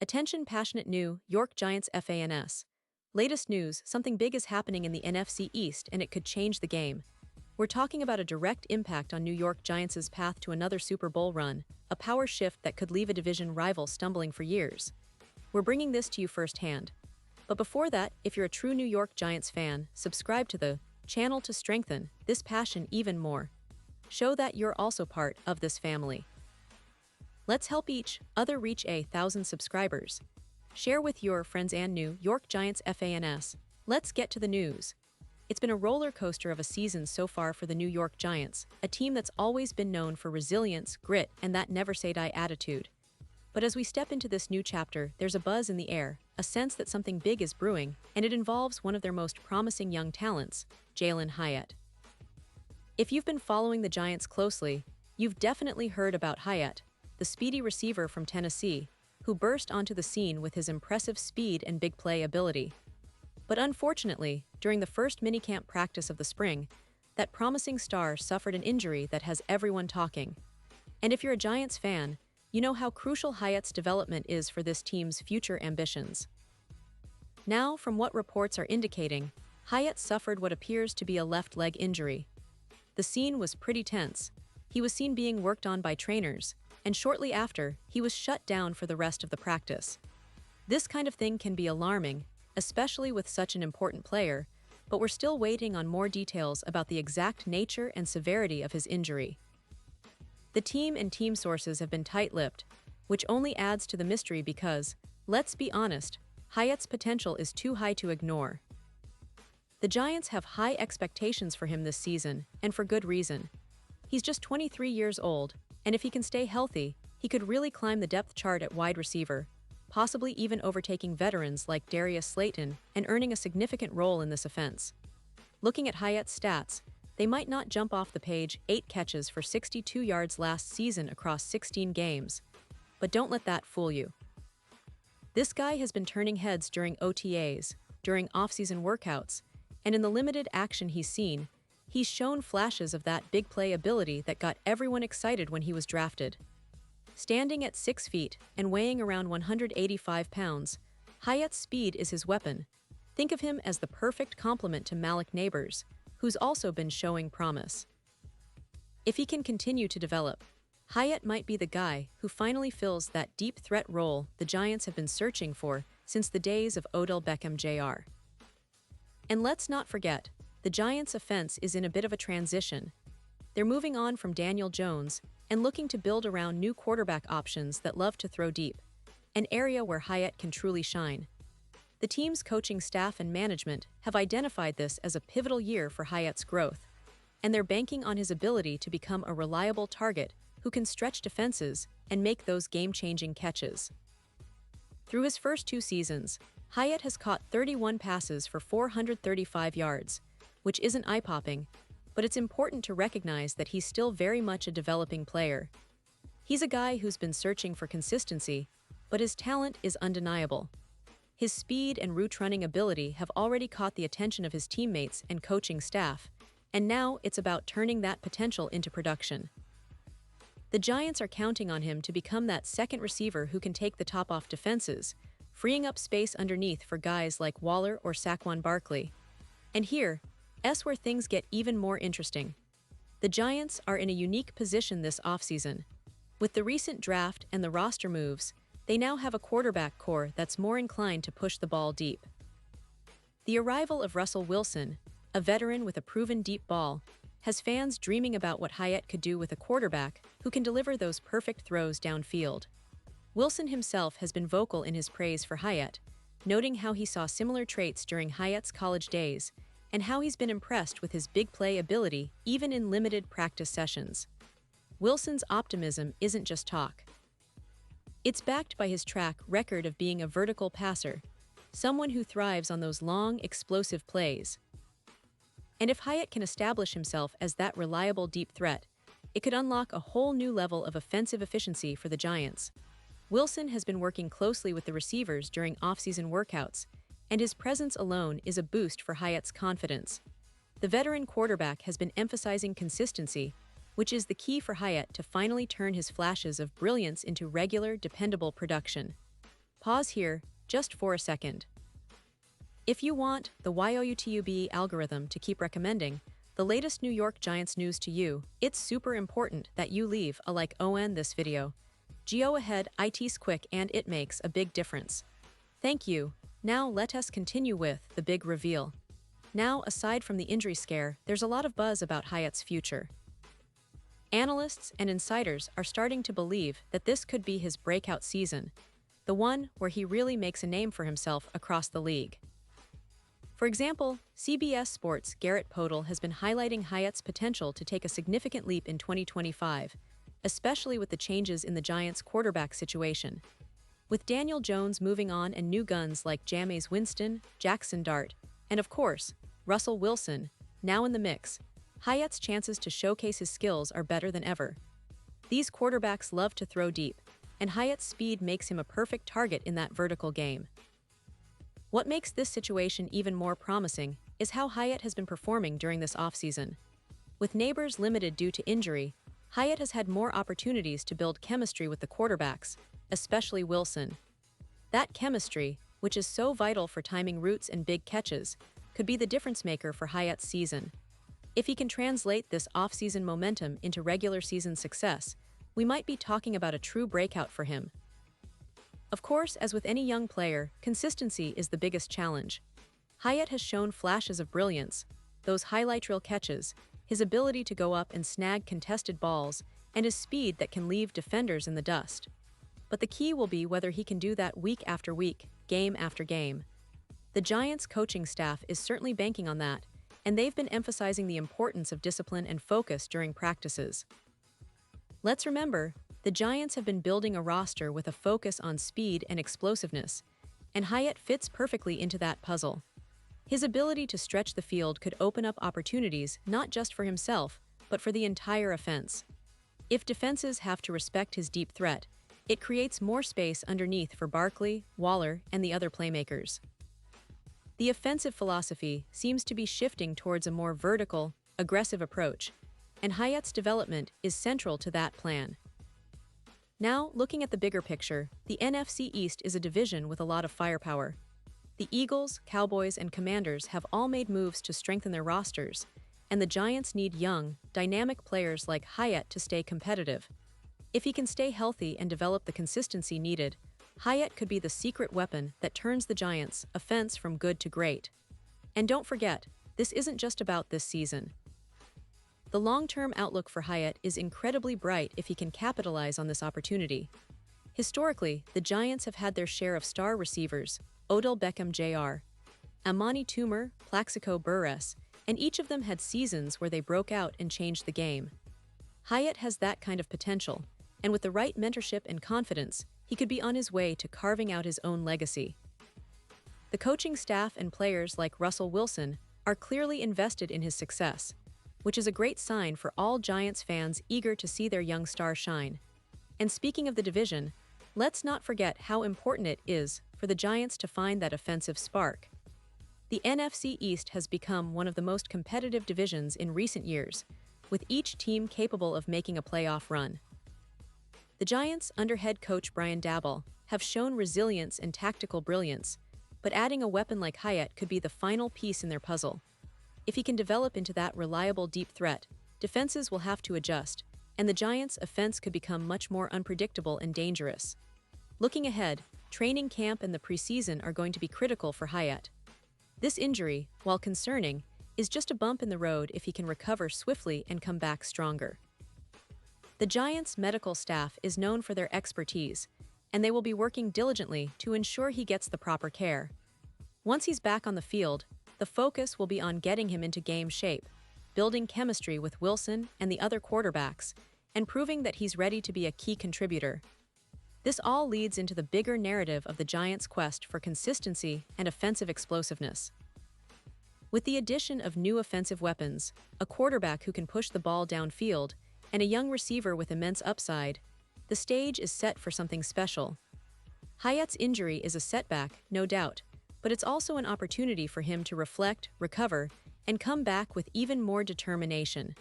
Attention passionate New York Giants fans. Latest news, something big is happening in the NFC East and it could change the game. We're talking about a direct impact on New York Giants' path to another Super Bowl run, a power shift that could leave a division rival stumbling for years. We're bringing this to you firsthand. But before that, if you're a true New York Giants fan, subscribe to the channel to strengthen this passion even more. Show that you're also part of this family. Let's help each other reach 1,000 subscribers. Share with your friends and New York Giants fans. Let's get to the news. It's been a roller coaster of a season so far for the New York Giants, a team that's always been known for resilience, grit, and that never-say-die attitude. But as we step into this new chapter, there's a buzz in the air, a sense that something big is brewing, and it involves one of their most promising young talents, Jalen Hyatt. If you've been following the Giants closely, you've definitely heard about Hayat, the speedy receiver from Tennessee, who burst onto the scene with his impressive speed and big play ability. But unfortunately, during the first minicamp practice of the spring, that promising star suffered an injury that has everyone talking. And if you're a Giants fan, you know how crucial Hyatts' development is for this team's future ambitions. Now, from what reports are indicating, Hayat suffered what appears to be a left leg injury. The scene was pretty tense. He was seen being worked on by trainers, and shortly after, he was shut down for the rest of the practice. This kind of thing can be alarming, especially with such an important player, but we're still waiting on more details about the exact nature and severity of his injury. The team and team sources have been tight-lipped, which only adds to the mystery because, let's be honest, Hyatts' potential is too high to ignore. The Giants have high expectations for him this season, and for good reason. He's just 23 years old, and if he can stay healthy, he could really climb the depth chart at wide receiver, possibly even overtaking veterans like Darius Slayton and earning a significant role in this offense. Looking at Hyatts' stats, they might not jump off the page: 8 catches for 62 yards last season across 16 games. But don't let that fool you. This guy has been turning heads during OTAs, during off-season workouts, and in the limited action he's seen, he's shown flashes of that big play ability that got everyone excited when he was drafted. Standing at 6 feet and weighing around 185 pounds, Hyatts' speed is his weapon. Think of him as the perfect complement to Malik Neighbors, who's also been showing promise. If he can continue to develop, Hayat might be the guy who finally fills that deep threat role the Giants have been searching for since the days of Odell Beckham Jr. And let's not forget, the Giants' offense is in a bit of a transition. They're moving on from Daniel Jones and looking to build around new quarterback options that love to throw deep, an area where Hayat can truly shine. The team's coaching staff and management have identified this as a pivotal year for Hayat's growth, and they're banking on his ability to become a reliable target who can stretch defenses and make those game-changing catches. Through his first 2 seasons, Hayat has caught 31 passes for 435 yards, which isn't eye-popping, but it's important to recognize that he's still very much a developing player. He's a guy who's been searching for consistency, but his talent is undeniable. His speed and route-running ability have already caught the attention of his teammates and coaching staff, and now it's about turning that potential into production. The Giants are counting on him to become that second receiver who can take the top off defenses, freeing up space underneath for guys like Waller or Saquon Barkley. And here's where things get even more interesting. The Giants are in a unique position this offseason. With the recent draft and the roster moves, they now have a quarterback core that's more inclined to push the ball deep. The arrival of Russell Wilson, a veteran with a proven deep ball, has fans dreaming about what Hayat could do with a quarterback who can deliver those perfect throws downfield. Wilson himself has been vocal in his praise for Hayat, noting how he saw similar traits during Hayat's college days and how he's been impressed with his big play ability even in limited practice sessions. Wilson's optimism isn't just talk. It's backed by his track record of being a vertical passer, someone who thrives on those long, explosive plays. And if Hayat can establish himself as that reliable deep threat, it could unlock a whole new level of offensive efficiency for the Giants. Wilson has been working closely with the receivers during off-season workouts, and his presence alone is a boost for Hayat's confidence. The veteran quarterback has been emphasizing consistency, which is the key for Hayat to finally turn his flashes of brilliance into regular, dependable production. Pause here, just for a second. If you want the YouTube algorithm to keep recommending the latest New York Giants news to you, it's super important that you leave a like on this video. Go ahead, it's quick and it makes a big difference. Thank you. Now let us continue with the big reveal. Now, aside from the injury scare, there's a lot of buzz about Hyatts' future. Analysts and insiders are starting to believe that this could be his breakout season, the one where he really makes a name for himself across the league. For example, CBS Sports' Garrett Podell has been highlighting Hyatts' potential to take a significant leap in 2025, especially with the changes in the Giants' quarterback situation. With Daniel Jones moving on and new guns like Jameis Winston, Jackson Dart, and of course, Russell Wilson, now in the mix, Hyatts' chances to showcase his skills are better than ever. These quarterbacks love to throw deep, and Hyatts' speed makes him a perfect target in that vertical game. What makes this situation even more promising is how Hyatt has been performing during this offseason. With neighbors limited due to injury, Hyat has had more opportunities to build chemistry with the quarterbacks, especially Wilson. That chemistry, which is so vital for timing routes and big catches, could be the difference maker for Hyatts' season. If he can translate this offseason momentum into regular season success, we might be talking about a true breakout for him. Of course, as with any young player, consistency is the biggest challenge. Hyat has shown flashes of brilliance, those highlight reel catches, his ability to go up and snag contested balls, and his speed that can leave defenders in the dust. But the key will be whether he can do that week after week, game after game. The Giants' coaching staff is certainly banking on that, and they've been emphasizing the importance of discipline and focus during practices. Let's remember, the Giants have been building a roster with a focus on speed and explosiveness, and Hyat fits perfectly into that puzzle. His ability to stretch the field could open up opportunities not just for himself, but for the entire offense. If defenses have to respect his deep threat, it creates more space underneath for Barkley, Waller, and the other playmakers. The offensive philosophy seems to be shifting towards a more vertical, aggressive approach, and Hyatts' development is central to that plan. Now, looking at the bigger picture, the NFC East is a division with a lot of firepower. The Eagles, Cowboys, and Commanders have all made moves to strengthen their rosters, and the Giants need young, dynamic players like Hyat to stay competitive. If he can stay healthy and develop the consistency needed, Hyat could be the secret weapon that turns the Giants' offense from good to great. And don't forget, this isn't just about this season. The long-term outlook for Hyat is incredibly bright if he can capitalize on this opportunity. Historically, the Giants have had their share of star receivers, Odell Beckham Jr., Amani Toomer, Plaxico Burress, and each of them had seasons where they broke out and changed the game. Hyat has that kind of potential, and with the right mentorship and confidence, he could be on his way to carving out his own legacy. The coaching staff and players like Russell Wilson are clearly invested in his success, which is a great sign for all Giants fans eager to see their young star shine. And speaking of the division, let's not forget how important it is for the Giants to find that offensive spark. The NFC East has become one of the most competitive divisions in recent years, with each team capable of making a playoff run. The Giants, under head coach Brian Daboll, have shown resilience and tactical brilliance, but adding a weapon like Hyat could be the final piece in their puzzle. If he can develop into that reliable deep threat, defenses will have to adjust, and the Giants' offense could become much more unpredictable and dangerous. Looking ahead, training camp and the preseason are going to be critical for Hyat. This injury, while concerning, is just a bump in the road if he can recover swiftly and come back stronger. The Giants' medical staff is known for their expertise, and they will be working diligently to ensure he gets the proper care. Once he's back on the field, the focus will be on getting him into game shape, building chemistry with Wilson and the other quarterbacks, and proving that he's ready to be a key contributor. This all leads into the bigger narrative of the Giants' quest for consistency and offensive explosiveness. With the addition of new offensive weapons, a quarterback who can push the ball downfield, and a young receiver with immense upside, the stage is set for something special. Hyat's injury is a setback, no doubt, but it's also an opportunity for him to reflect, recover, and come back with even more determination.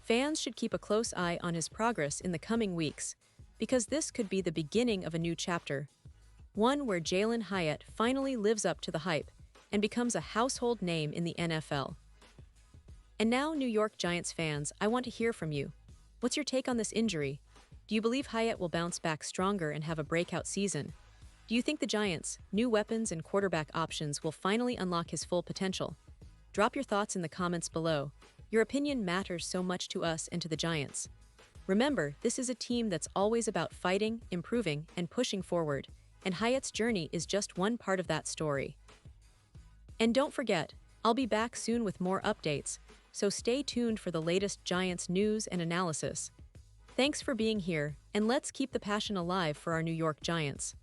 Fans should keep a close eye on his progress in the coming weeks, because this could be the beginning of a new chapter. one where Jalen Hyatt finally lives up to the hype and becomes a household name in the NFL. And now, New York Giants fans, I want to hear from you. What's your take on this injury? Do you believe Hayat will bounce back stronger and have a breakout season? Do you think the Giants' new weapons and quarterback options will finally unlock his full potential? Drop your thoughts in the comments below. Your opinion matters so much to us and to the Giants. Remember, this is a team that's always about fighting, improving, and pushing forward, and Hayat's journey is just one part of that story. And don't forget, I'll be back soon with more updates, so stay tuned for the latest Giants news and analysis. Thanks for being here, and let's keep the passion alive for our New York Giants.